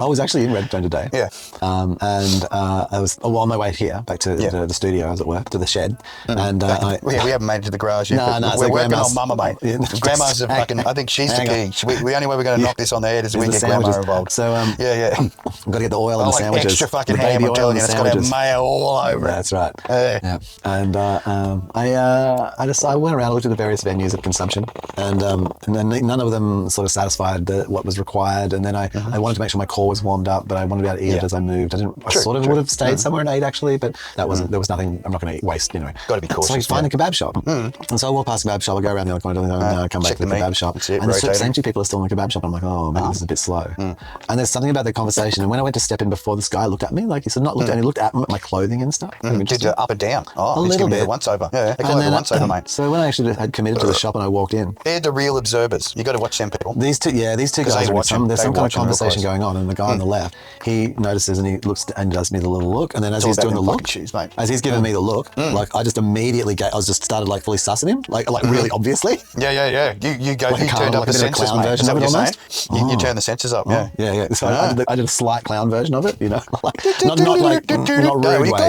I was actually in Redstone today. Yeah. And I was on my way here, back to the studio, as it were, to the shed. And we haven't made it to the garage yet. No, we're working on Mama, mate. Yeah, Grandma's a fucking. I think she's the key. The only way we're going to knock this on the head is we get Grandma involved. So yeah. I've got to get the oil in the sandwiches. Extra fucking ham. I'm telling you, it's got to have mayo all over it. That's right. Yeah. And I went around, looked at the various venues of consumption, and then none of them sort of satisfied what was required. And then I wanted to make sure my core was warmed up, but I wanted to be able to eat it as I moved. I would have stayed somewhere and ate actually, but that wasn't. There was nothing. I'm not going to waste. Got to be cautious. So I find a kebab shop, and so I walk past the kebab shop. I go around the other corner, and I come back to the kebab shop, and the same two people are still in the kebab shop. I'm like, oh, maybe this is a bit slow. And there's something about the conversation. And when I went to step in before, this guy looked at me like he said, not looked at me, he looked at my clothing and stuff. Did you up and down? Oh, a little bit. The once over. Yeah, they call it the once over, mate. So when I actually had committed to the shop and I walked in, they're the real observers. You got to watch them people. These two guys. There's some kind of conversation going on, and the guy on the left, he notices and he looks and does me the little look, and then as he's doing the look, as he's giving me the look, like I just immediately started like fully sussing him, like really obviously. Yeah. You turned up the sensors, mate. Is that what you're saying? You turn the sensors up. Yeah. So I did a slight clown version of it, not rude way,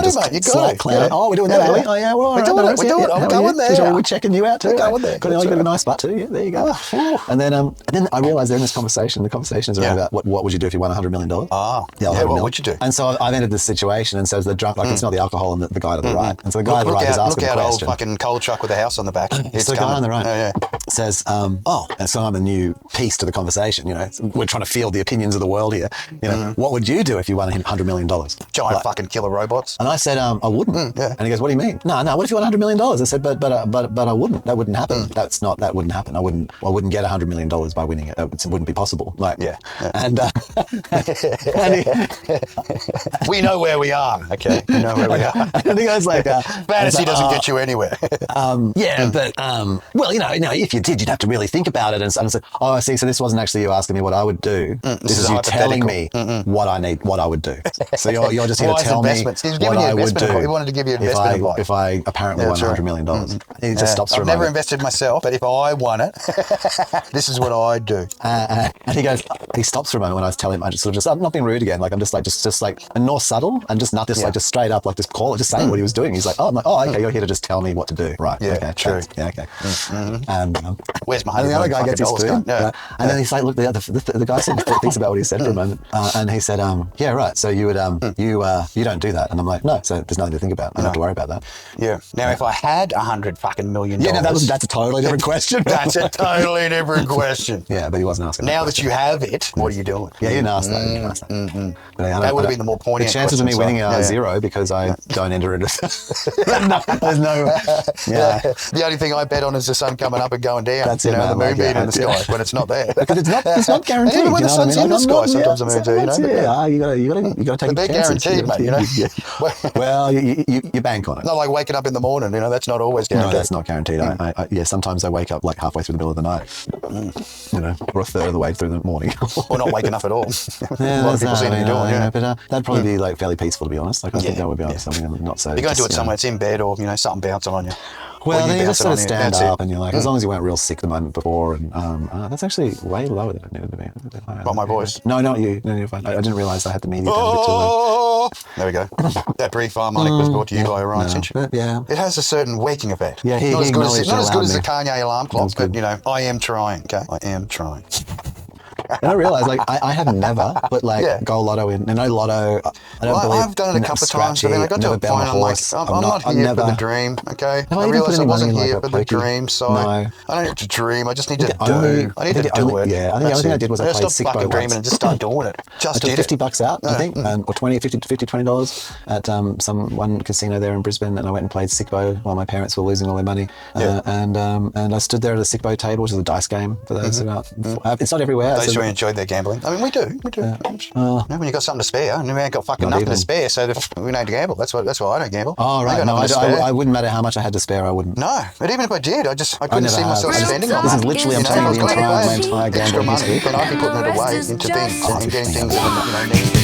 just slight clown. Oh, we're doing that, are we? Oh yeah, we're all right. We're doing it. I'm going there. We're checking you out too. Going there. Got a nice butt too. Yeah, there you go. And then I realised they're in this conversation. The conversation is around about what would you do if you won $100 million? What would you do? And so I've entered this situation, and so the drunk, I can smell the alcohol and the guy to the right. And so the guy to the right is asking a question. Look out, old fucking coal truck with a house on the back. So the guy on the right says, and so I'm a new piece to the conversation. We're trying to field the opinions of the world here. What would you do if you won $100 million? Giant fucking killer robots. And I said, I wouldn't. And he goes, what do you mean? No. What if you won $100 million? I said, but I wouldn't. That wouldn't happen. That wouldn't happen. I wouldn't get $100 million by winning it. It wouldn't be possible. And we know where we are. Okay, we know where we are. And he goes like, fantasy doesn't get you anywhere. But if you did, you'd have to really think about it. And I said, oh, I see. So this wasn't actually you asking me what I would do. This is you telling me what I would do. So you're just here to tell me what I would do. He wanted to give you investment advice. If I apparently won $100 million. He just stops for a moment. I've never invested myself, but if I won it, this is what I'd do. And he stops for a moment when I was telling him, I just sort of I'm not being rude again. Like I'm just like, and more subtle and just not just like just straight up, like just call it, just saying what he was doing. He's like, oh, I'm like, oh, okay, you're here to just tell me what to do. Right. Yeah, okay. True. Yeah, okay. Where's my $100 million? And the other guy gets his spoon. Yeah. And then he's like, look, the guy said, thinks about what he said for a moment. And he said, yeah, right. So you would, you don't do that. And I'm like, no, so there's nothing to think about. I don't have to worry about that. Yeah. Now, if I had $100 million. Yeah, no, that's a totally different question. That's a totally different question. Yeah, but he wasn't asking. Now that you have it, what are you doing? Yeah, you didn't ask that. That would have been the more poignant. The chances of me winning are zero because I don't enter into. There's no. Yeah. The only thing I bet on is the sun coming up and going down. That's it, the moon being in the sky when it's not there. Because it's not guaranteed. Even when the sun's in the sky, sometimes the moon do. Yeah, you got to take they're chances. Guaranteed, mate. Well, you bank on it. Not like waking up in the morning. That's not always guaranteed. No, that's not guaranteed. Sometimes I wake up like halfway through the middle of the night. Or a third of the way through the morning. Or not waking up at all. Yeah, a lot of people seem to be doing. But that'd probably be like fairly peaceful, to be honest. Like I think that would be something I'm not so. You're going to do it somewhere. It's in bed or something bouncing on you. Well, then you just sort of stand up and you're like, as long as you weren't real sick the moment before, and that's actually way lower than it needed to be. What, my voice? No, not you. No, you're fine. I didn't realise I had the media down a bit too low. There we go. That brief harmonic was brought to you by Orion Cinch. Yeah. It has a certain waking effect. Yeah, not as good as the Kanye alarm clock, but I am trying. Okay, I am trying. And I realised, like, I have never put like Go Lotto in. No Lotto. I don't believe. I've done it a couple of times, but then I got to a point. I'm like, I'm not here for the dream. Okay, I realised I wasn't here for the dream side. I don't have to dream. I just need to do. I need to do it. Yeah, I think the only thing I did was I played Sick Boy dreaming and just start doing it. Just did $50 out, I think, or $20 at some one casino there in Brisbane, and I went and played Sick Boy while my parents were losing all their money. And I stood there at a Sick Boy table, which is a dice game for those who are. It's not everywhere. Those who enjoyed their gambling. I mean, we do. When you got something to spare, and we ain't got fucking nothing to spare, so we don't gamble. That's why I don't gamble. Oh right, no, I wouldn't matter how much I had to spare. I wouldn't. No, but even if I did, I couldn't see myself spending on it. This is literally, I'm telling you, my entire gambling history. But I'd be putting it away into things and getting things that need.